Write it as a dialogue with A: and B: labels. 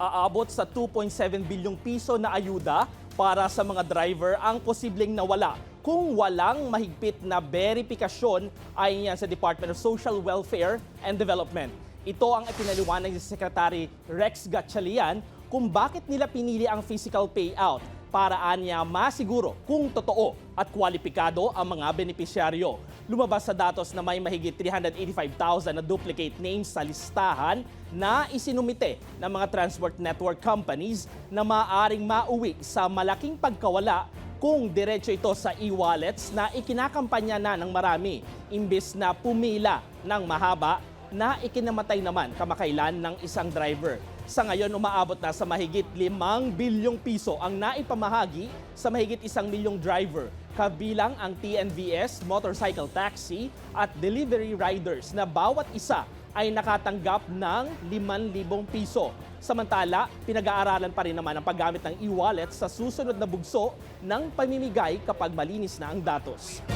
A: Aabot sa 2.7 bilyong piso na ayuda para sa mga driver ang posibleng nawala kung walang mahigpit na beripikasyon ayon yan sa Department of Social Welfare and Development. Ito ang ipinaliwanag ni Secretary Rex Gatchalian kung bakit nila pinili ang physical payout para anya masiguro kung totoo at kwalipikado ang mga benepisyaryo. Lumabas sa datos na may mahigit 385,000 na duplicate names sa listahan na isinumite ng mga transport network companies na maaring mauwi sa malaking pagkawala kung diretso ito sa e-wallets na ikinakampanya na ng marami, imbes na pumila ng mahaba na ikinamatay naman kamakailan ng isang driver. Sa ngayon, umaabot na sa mahigit 5 bilyong piso ang naipamahagi sa mahigit 1 milyong driver, kabilang ang TNVS, motorcycle taxi at delivery riders na bawat isa ay nakatanggap ng 5,000 piso. Samantala, pinag-aaralan pa rin naman ang paggamit ng e-wallet sa susunod na bugso ng pamimigay kapag malinis na ang datos.